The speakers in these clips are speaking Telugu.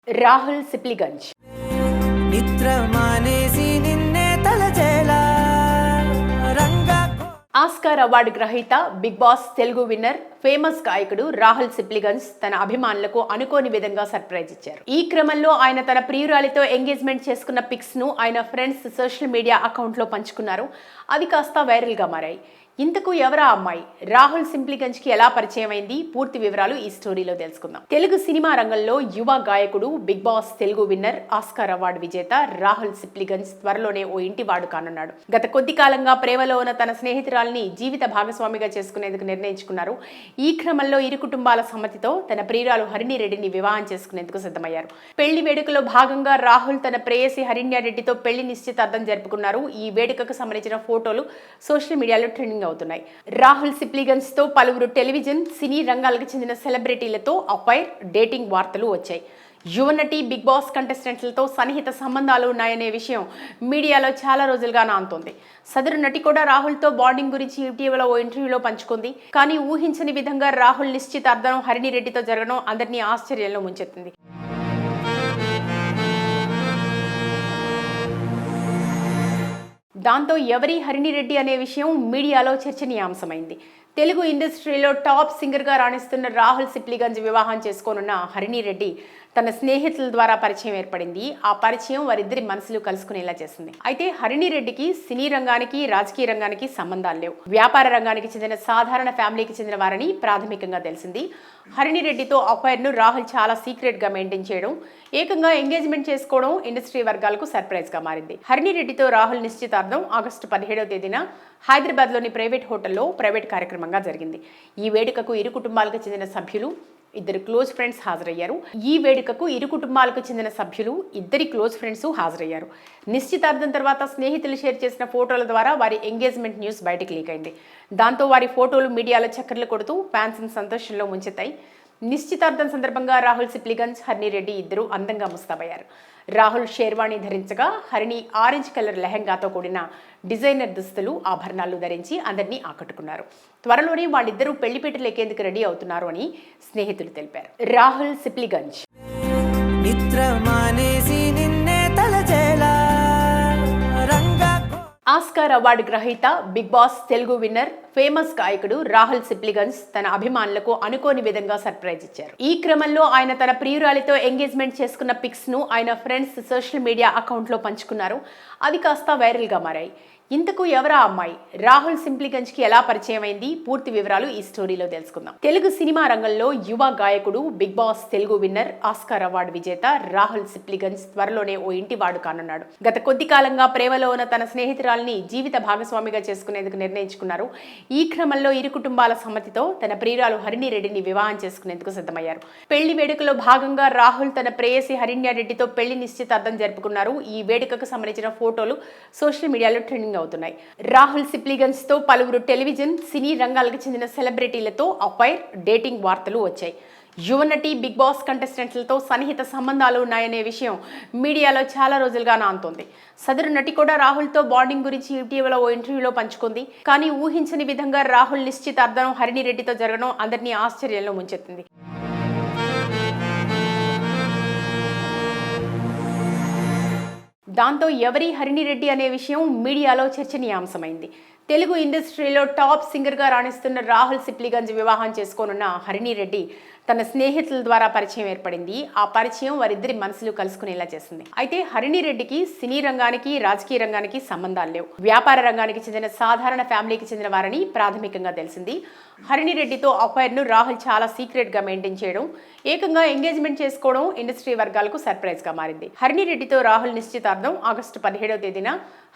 రాహుల్ సిప్లిగంజ్ ఆస్కార్ అవార్డు గ్రహీత, Bigg Boss Telugu winner, famous గాయకుడు రాహుల్ సిప్లిగంజ్ తన అభిమానులకు అనుకోని విధంగా సర్ప్రైజ్ ఇచ్చారు. ఈ క్రమంలో ఆయన తన ప్రియురాలితో ఎంగేజ్మెంట్ చేసుకున్న పిక్స్ ను ఆయన ఫ్రెండ్స్ సోషల్ మీడియా అకౌంట్ లో పంచుకున్నారు. అవి కాస్త వైరల్ గా మారాయి. ఇంతకు ఎవరా అమ్మాయి? రాహుల్ సిప్లిగంజ్ కి ఎలా పరిచయం అయింది? పూర్తి వివరాలు ఈ స్టోరీలో తెలుసుకుందాం. తెలుగు సినిమా రంగంలో యువ గాయకుడు, Bigg Boss Telugu winner, Oscar award విజేత రాహుల్ సిప్లిగంజ్ త్వరలోనే ఓ ఇంటి వాడు కానున్నాడు. గత కొద్ది కాలంగా ప్రేమలో ఉన్న తన స్నేహితురాల్ని జీవిత భాగస్వామిగా చేసుకునేందుకు నిర్ణయించుకున్నారు. ఈ క్రమంలో ఇరు కుటుంబాల సమ్మతితో తన ప్రియురాలు హరిణి రెడ్డిని వివాహం చేసుకునేందుకు సిద్ధమయ్యారు. పెళ్లి వేడుకలో భాగంగా రాహుల్ తన ప్రేయసి హరిణ్య రెడ్డితో పెళ్లి నిశ్చితార్థం జరుపుకున్నారు. ఈ వేడుకకు సంబంధించిన ఫోటోలు సోషల్ మీడియాలో ట్రెండింగ్ అవుతున్నాయి. రాహుల్ సిప్లిగంజ్ తో పలువురు టెలివిజన్, సినీ రంగాలకు చెందిన సెలబ్రిటీలతో అఫైర్, డేటింగ్ వార్తలు వచ్చాయి. యువ నటి, బిగ్ బాస్ కంటెస్టెంట్లతో సన్నిహిత సంబంధాలు ఉన్నాయనే విషయం మీడియాలో చాలా రోజులుగా నానుతోంది. సదరు నటి కూడా రాహుల్తో బాండింగ్ గురించి ఇటీవల ఓ ఇంటర్వ్యూలో పంచుకుంది. కానీ ఊహించని విధంగా రాహుల్ నిశ్చితార్థం హరిణి రెడ్డితో జరగడం అందరినీ ఆశ్చర్యంలో ముంచెత్తింది. దాంతో ఎవరి హరిణి రెడ్డి అనే విషయం మీడియాలో చర్చనీయాంశమైంది. తెలుగు ఇండస్ట్రీలో టాప్ సింగర్గా రాణిస్తున్న రాహుల్ సిప్లిగంజ్ వివాహం చేసుకోనున్న హరిణి రెడ్డి తన స్నేహితుల ద్వారా పరిచయం ఏర్పడింది. ఆ పరిచయం వారిద్దరి మనసులు కలుసుకునేలా చేసింది. అయితే హరిణి రెడ్డికి సినీ రంగానికి, రాజకీయ రంగానికి సంబంధాలు లేవు. వ్యాపార రంగానికి చెందిన సాధారణ ఫ్యామిలీకి చెందిన వారని ప్రాథమికంగా తెలిసింది. హరిణి రెడ్డితో అఫైర్ను రాహుల్ చాలా సీక్రెట్ గా మెయింటైన్ చేయడం, ఏకంగా ఎంగేజ్మెంట్ చేసుకోవడం ఇండస్ట్రీ వర్గాలకు సర్ప్రైజ్ గా మారింది. హరిణి రెడ్డితో రాహుల్ నిశ్చితార్థం ఆగస్టు 17వ తేదీన హైదరాబాద్లోని ప్రైవేట్ హోటల్లో ప్రైవేట్ కార్యక్రమంగా జరిగింది. ఈ వేడుకకు ఇరు కుటుంబాలకు చెందిన సభ్యులు, ఇద్దరు క్లోజ్ ఫ్రెండ్స్ హాజరయ్యారు. నిశ్చితార్థం తర్వాత స్నేహితులు షేర్ చేసిన ఫోటోల ద్వారా వారి ఎంగేజ్మెంట్ న్యూస్ బయటకు లీక్ అయింది. దాంతో వారి ఫోటోలు మీడియాలో చక్కర్లు కొడుతూ ఫ్యాన్స్ సంతోషంలో ముంచెత్తాయి. నిశ్చితార్థం సందర్భంగా రాహుల్ సిప్లిగంజ్, హరిణి రెడ్డి ఇద్దరు అందంగా ముస్తాబయ్యారు. రాహుల్ షేర్వాణి ధరించగా, హరిణి ఆరెంజ్ కలర్ లెహంగాతో కూడిన డిజైనర్ దుస్తులు, ఆభరణాలు ధరించి అందరినీ ఆకట్టుకున్నారు. త్వరలోనే వాళ్ళిద్దరూ పెళ్లిపీటలు ఎక్కేందుకు రెడీ అవుతున్నారు అని స్నేహితులు తెలిపారు. రాహుల్ సిప్లిగంజ్ ఆస్కార్ అవార్డు గ్రహీత, Bigg Boss Telugu winner, famous గాయకుడు రాహుల్ సిప్లిగంజ్ తన అభిమానులకు అనుకోని విధంగా సర్ప్రైజ్ ఇచ్చారు. ఈ క్రమంలో ఆయన తన ప్రియురాలితో ఎంగేజ్మెంట్ చేసుకున్న పిక్స్ ను ఆయన ఫ్రెండ్స్ సోషల్ మీడియా అకౌంట్ లో పంచుకున్నారు. అవి కాస్త వైరల్ గా మారాయి. ఇంతకు ఎవరా అమ్మాయి? రాహుల్ సిప్లిగంజ్ కి ఎలా పరిచయం అయింది? పూర్తి వివరాలు ఈ స్టోరీలో తెలుసుకుందాం. తెలుగు సినిమా రంగంలో యువ గాయకుడు, Bigg Boss Telugu winner, Oscar award విజేత రాహుల్ సిప్లిగంజ్ త్వరలోనే ఓ ఇంటి వాడు కానున్నాడు. గత కొద్ది కాలంగా ప్రేమలో ఉన్న తన స్నేహితురాల్ని జీవిత భాగస్వామిగా చేసుకునేందుకు నిర్ణయించుకున్నారు. ఈ క్రమంలో ఇరు కుటుంబాల సమ్మతితో తన ప్రియురాలు హరిణి రెడ్డిని వివాహం చేసుకునేందుకు సిద్ధమయ్యారు. పెళ్లి వేడుకలో భాగంగా రాహుల్ తన ప్రేయసి హరిణ్య రెడ్డితో పెళ్లి నిశ్చితార్థం జరుపుకున్నారు. ఈ వేడుకకు సంబంధించిన ఫోటోలు సోషల్ మీడియాలో ట్రెండింగ్ అవుతున్నాయి. రాహుల్ సిప్లిగంజ్ తో పలువురు టెలివిజన్, సినీ రంగాలకు చెందిన సెలబ్రిటీలతో అఫైర్, డేటింగ్ వార్తలు వచ్చాయి. యువ నటి, బిగ్ బాస్ కంటెస్టెంట్లతో సన్నిహిత సంబంధాలు ఉన్నాయనే విషయం మీడియాలో చాలా రోజులుగా నానుతోంది. సదరు నటి కూడా రాహుల్తో బాండింగ్ గురించి ఇటీవల ఓ ఇంటర్వ్యూలో పంచుకుంది. కానీ ఊహించని విధంగా రాహుల్ నిశ్చితార్థం హరిణి రెడ్డితో జరగడం అందరినీ ఆశ్చర్యంలో ముంచెత్తింది. దాంతో ఎవరి హరిణి రెడ్డి అనే విషయం మీడియాలో చర్చనీయాంశమైంది. తెలుగు ఇండస్ట్రీలో టాప్ సింగర్గా రాణిస్తున్న రాహుల్ సిప్లిగంజ్ వివాహం చేసుకోనున్న హరిణి రెడ్డి తన స్నేహితుల ద్వారా పరిచయం ఏర్పడింది. ఆ పరిచయం వారిద్దరి మనసులు కలుసుకునేలా చేసింది. అయితే హరిణి రెడ్డికి సినీ రంగానికి, రాజకీయ రంగానికి సంబంధాలు లేవు. వ్యాపార రంగానికి చెందిన సాధారణ ఫ్యామిలీకి చెందిన వారని ప్రాథమికంగా తెలిసింది. హరిణి రెడ్డితో అఫైర్ను రాహుల్ చాలా సీక్రెట్ గా మెయింటైన్ చేయడం, ఏకంగా ఎంగేజ్మెంట్ చేసుకోవడం ఇండస్ట్రీ వర్గాలకు సర్ప్రైజ్ గా మారింది. హరిణి రెడ్డితో రాహుల్ నిశ్చితార్థం ఆగస్టు 17వ తేదీన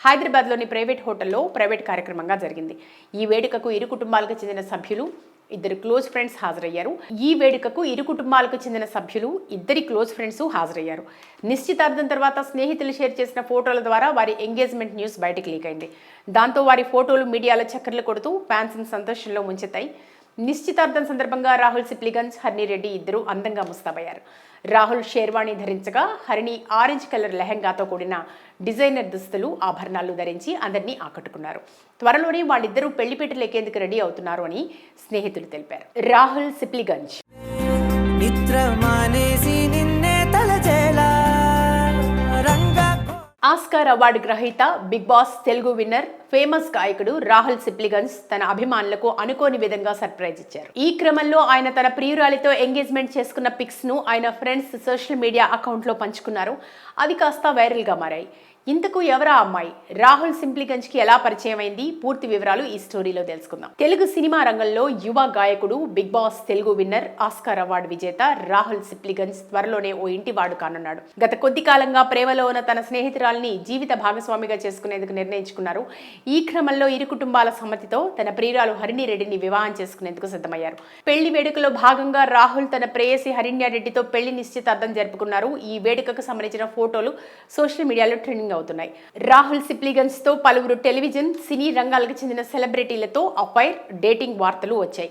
హైదరాబాద్లోని ప్రైవేట్ హోటల్లో ప్రైవేట్ కార్యక్రమంగా జరిగింది. ఈ వేడుకకు ఇరు కుటుంబాలకు చెందిన సభ్యులు, ఇద్దరు క్లోజ్ ఫ్రెండ్స్ హాజరయ్యారు. నిశ్చితార్థం తర్వాత స్నేహితులు షేర్ చేసిన ఫోటోల ద్వారా వారి ఎంగేజ్మెంట్ న్యూస్ బయటకు లీక్ అయింది. దాంతో వారి ఫోటోలు మీడియాలో చక్కర్లు కొడుతూ ఫ్యాన్స్ సంతోషంలో ముంచెత్తాయి. నిశ్చితార్థం సందర్భంగా రాహుల్ సిప్లిగంజ్, హరిణి రెడ్డి ఇద్దరు అందంగా ముస్తాబయ్యారు. రాహుల్ షేర్వాణి ధరించగా, హరిణి ఆరెంజ్ కలర్ లెహంగాతో కూడిన డిజైనర్ దుస్తులు, ఆభరణాలు ధరించి అందరినీ ఆకట్టుకున్నారు. త్వరలోనే వాళ్ళిద్దరూ పెళ్లిపీటలు ఎక్కేందుకు రెడీ అవుతున్నారు అని స్నేహితులు తెలిపారు. రాహుల్ సిప్లిగంజ్ ఆస్కార్ అవార్డు గ్రహీత, Bigg Boss Telugu winner, famous గాయకుడు రాహుల్ సిప్లిగన్స్ తన అభిమానులకు అనుకోని విధంగా సర్ప్రైజ్ ఇచ్చారు. ఈ క్రమంలో ఆయన తన ప్రియురాలితో ఎంగేజ్మెంట్ చేసుకున్న పిక్స్ ను ఆయన ఫ్రెండ్స్ సోషల్ మీడియా అకౌంట్ లో పంచుకున్నారు. అది కాస్త వైరల్ గా మారాయి. ఇంతకు ఎవరా అమ్మాయి? రాహుల్ సిప్లిగన్స్ కి ఎలా పరిచయం అయింది? పూర్తి వివరాలు ఈ స్టోరీలో తెలుసుకుందాం. తెలుగు సినిమా రంగంలో యువ గాయకుడు, Bigg Boss Telugu winner, Oscar award విజేత రాహుల్ సిప్లిగన్స్ త్వరలోనే ఓ ఇంటివాడు కానున్నాడు. గత కొద్ది కాలంగా ప్రేమలో ఉన్న తన స్నేహితురాల్ని జీవిత భాగస్వామిగా చేసుకునేందుకు నిర్ణయించుకున్నారు. ఈ క్రమంలో ఇరు కుటుంబాల సమ్మతితో తన ప్రియురాలు హరిణి రెడ్డిని వివాహం చేసుకునేందుకు సిద్ధమయ్యారు. పెళ్లి వేడుకలో భాగంగా రాహుల్ తన ప్రేయసి హరిణ్య రెడ్డితో పెళ్లి నిశ్చితార్థం జరుపుకున్నారు. ఈ వేడుకకు సంబంధించిన ఫోటోలు సోషల్ మీడియాలో ట్రెండింగ్ అవుతున్నాయి. రాహుల్ సిప్లిగన్స్ తో పలువురు టెలివిజన్, సినీ రంగాలకు చెందిన సెలబ్రిటీలతో అఫైర్, డేటింగ్ వార్తలు వచ్చాయి.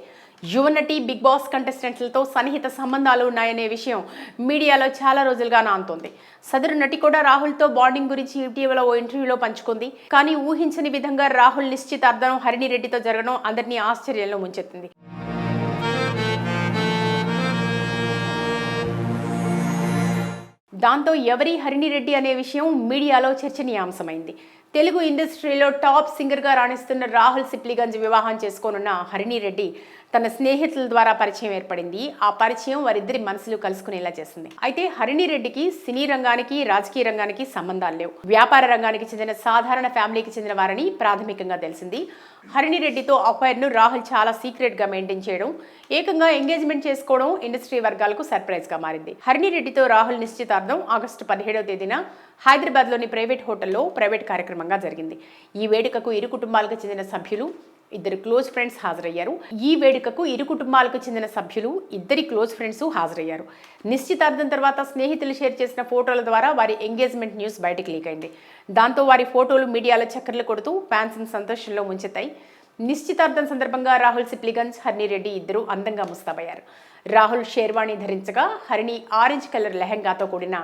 యువ నటి, బిగ్ బాస్ కంటెస్టెంట్లతో సన్నిహిత సంబంధాలు ఉన్నాయనే విషయం మీడియాలో చాలా రోజులుగా నానుతోంది. సదరు నటి కూడా రాహుల్తో బాండింగ్ గురించి ఇటీవల ఓ ఇంటర్వ్యూలో పంచుకుంది. కానీ ఊహించని విధంగా రాహుల్ నిశ్చితార్థం హరిణి రెడ్డితో జరగడం అందరినీ ఆశ్చర్యంలో ముంచెత్తింది. దాంతో ఎవరి హరిణి రెడ్డి అనే విషయం మీడియాలో చర్చనీయాంశమైంది. తెలుగు ఇండస్ట్రీలో టాప్ సింగర్గా రాణిస్తున్న రాహుల్ సిప్లిగన్స్ వివాహం చేసుకోనున్న హరిణి రెడ్డి తన స్నేహితుల ద్వారా పరిచయం ఏర్పడింది. ఆ పరిచయం వారిద్దరి మనసులు కలుసుకునేలా చేసింది. అయితే హరిణి రెడ్డికి సినీ రంగానికి, రాజకీయ రంగానికి సంబంధాలు లేవు. వ్యాపార రంగానికి చెందిన సాధారణ ఫ్యామిలీకి చెందిన వారని ప్రాథమికంగా తెలిసింది. హరిణి రెడ్డితో అఫైర్ను రాహుల్ చాలా సీక్రెట్ గా మెయింటైన్ చేయడం, ఏకంగా ఎంగేజ్మెంట్ చేసుకోవడం ఇండస్ట్రీ వర్గాలకు సర్ప్రైజ్ గా మారింది. హరిణి రెడ్డితో రాహుల్ నిశ్చితార్థం ఆగస్టు 17వ తేదీన హైదరాబాద్లోని ప్రైవేట్ హోటల్లో ప్రైవేట్ కార్యక్రమంగా జరిగింది. ఈ వేడుకకు ఇరు కుటుంబాలకు చెందిన సభ్యులు, ఇద్దరు క్లోజ్ ఫ్రెండ్స్ హాజరయ్యారు. నిశ్చితార్థం తర్వాత స్నేహితులు షేర్ చేసిన ఫోటోల ద్వారా వారి ఎంగేజ్మెంట్ న్యూస్ బయటకు లీక్ అయింది. దాంతో వారి ఫోటోలు మీడియాలో చక్కర్లు కొడుతూ ఫ్యాన్స్ సంతోషంలో ముంచెత్తాయి. నిశ్చితార్థం సందర్భంగా రాహుల్ సిప్లిగన్స్, హరిణి రెడ్డి ఇద్దరు అందంగా ముస్తాబయ్యారు. రాహుల్ షేర్వాణి ధరించగా, హరిణి ఆరెంజ్ కలర్ లెహంగాతో కూడిన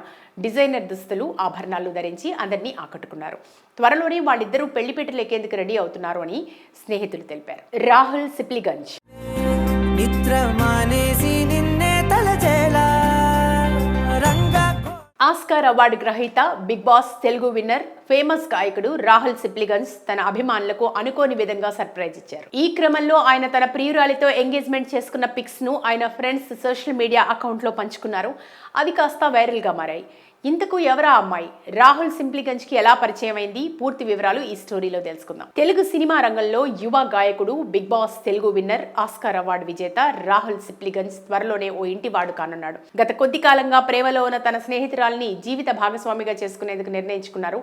డిజైనర్ దుస్తులు, ఆభరణాలు ధరించి అందరినీ ఆకట్టుకున్నారు. త్వరలోనే వాళ్ళిద్దరూ పెళ్లిపీటలు ఎక్కేందుకు రెడీ అవుతున్నారు అని స్నేహితులు తెలిపారు. రాహుల్ సిప్లిగన్స్ ఆస్కార్ అవార్డు గ్రహీత, Bigg Boss Telugu winner, famous గాయకుడు రాహుల్ సిప్లిగన్స్ తన అభిమానులకు అనుకోని విధంగా సర్ప్రైజ్ ఇచ్చారు. ఈ క్రమంలో ఆయన తన ప్రియురాలితో ఎంగేజ్మెంట్ చేసుకున్న పిక్స్ ను ఆయన ఫ్రెండ్స్ సోషల్ మీడియా అకౌంట్ లో పంచుకున్నారు. అది కాస్త వైరల్ గా మారాయి. ఇంతకు ఎవరా అమ్మాయి? రాహుల్ సిప్లిగన్స్ కి ఎలా పరిచయం అయింది? పూర్తి వివరాలు ఈ స్టోరీలో తెలుసుకుందాం. తెలుగు సినిమా రంగంలో యువ గాయకుడు, Bigg Boss Telugu winner, Oscar award విజేత రాహుల్ సిప్లిగన్స్ త్వరలోనే ఓ ఇంటివాడు కానున్నాడు. గత కొద్ది కాలంగా ప్రేమలో ఉన్న తన స్నేహితురాల్ని జీవిత భాగస్వామిగా చేసుకునేందుకు నిర్ణయించుకున్నారు.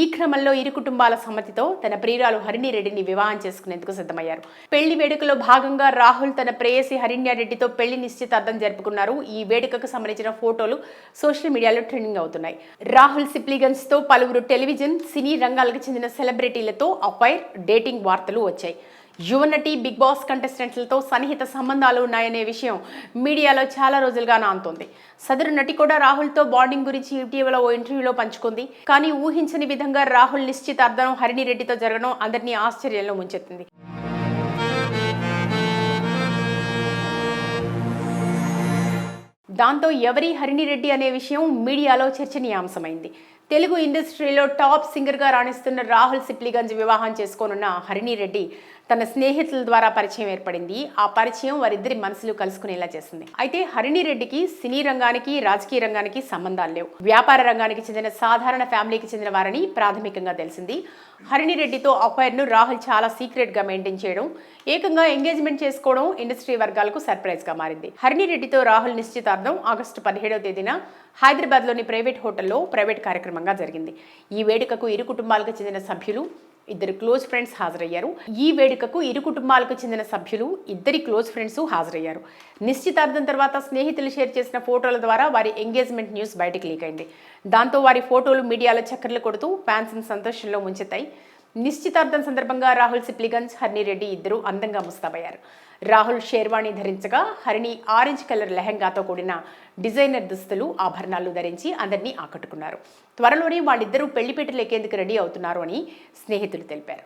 ఈ క్రమంలో ఇరు కుటుంబాల సమ్మతితో తన ప్రియురాలు హరిణి రెడ్డిని వివాహం చేసుకునేందుకు సిద్ధమయ్యారు. పెళ్లి వేడుకలో భాగంగా రాహుల్ తన ప్రేయసి హరిణ్య రెడ్డితో పెళ్లి నిశ్చితార్థం జరుపుకున్నారు. ఈ వేడుకకు సంబంధించిన ఫోటోలు సోషల్ మీడియాలో ట్రెండింగ్ అవుతున్నాయి. రాహుల్ సిప్లిగన్స్ తో పలువురు టెలివిజన్, సినీ రంగాలకు చెందిన సెలబ్రిటీలతో అఫైర్, డేటింగ్ వార్తలు వచ్చాయి. యువ నటి, బిగ్ బాస్ కంటెస్టెంట్లతో సన్నిహిత సంబంధాలు ఉన్నాయనే విషయం మీడియాలో చాలా రోజులుగా నానుతోంది. సదరు నటి కూడా రాహుల్తో బాండింగ్ గురించి ఇటీవల ఓ ఇంటర్వ్యూలో పంచుకుంది. కానీ ఊహించని విధంగా రాహుల్ నిశ్చితార్థం హరిణి రెడ్డితో జరగడం అందరినీ ఆశ్చర్యంలో ముంచెత్తింది. దాంతో ఎవరి హరిణి రెడ్డి అనే విషయం మీడియాలో చర్చనీయాంశమైంది. తెలుగు ఇండస్ట్రీలో టాప్ సింగర్గా రాణిస్తున్న రాహుల్ సిప్లిగన్స్ వివాహం చేసుకోనున్న హరిణి రెడ్డి తన స్నేహితుల ద్వారా పరిచయం ఏర్పడింది. ఆ పరిచయం వారిద్దరి మనసులు కలుసుకునేలా చేసింది. అయితే హరిణి రెడ్డికి సినీ రంగానికి, రాజకీయ రంగానికి సంబంధాలు లేవు. వ్యాపార రంగానికి చెందిన సాధారణ ఫ్యామిలీకి చెందిన వారని ప్రాథమికంగా తెలిసింది. హరిణి రెడ్డితో అఫైర్ను రాహుల్ చాలా సీక్రెట్ గా మెయింటైన్ చేయడం, ఏకంగా ఎంగేజ్మెంట్ చేసుకోవడం ఇండస్ట్రీ వర్గాలకు సర్ప్రైజ్ గా మారింది. హరిణి రెడ్డితో రాహుల్ నిశ్చితార్థం ఆగస్టు 17వ తేదీన హైదరాబాద్లోని ప్రైవేట్ హోటల్లో ప్రైవేట్ కార్యక్రమంగా జరిగింది. ఈ వేడుకకు ఇరు కుటుంబాలకు చెందిన సభ్యులు, ఇద్దరు క్లోజ్ ఫ్రెండ్స్ హాజరయ్యారు. నిశ్చితార్థం తర్వాత స్నేహితులు షేర్ చేసిన ఫోటోల ద్వారా వారి ఎంగేజ్మెంట్ న్యూస్ బయటకు లీక్ అయింది. దాంతో వారి ఫోటోలు మీడియాలో చక్కర్లు కొడుతూ ఫ్యాన్స్ సంతోషంలో ముంచెత్తాయి. నిశ్చితార్థం సందర్భంగా రాహుల్ సిప్లిగన్స్, హరిణి రెడ్డి ఇద్దరు అందంగా ముస్తాబయ్యారు. రాహుల్ షేర్వాణి ధరించగా, హరిణి ఆరెంజ్ కలర్ లెహంగాతో కూడిన డిజైనర్ దుస్తులు, ఆభరణాలు ధరించి అందరినీ ఆకట్టుకున్నారు. త్వరలోనే వాళ్ళిద్దరూ పెళ్లిపీటలు ఎక్కేందుకు రెడీ అవుతున్నారు అని స్నేహితులు తెలిపారు.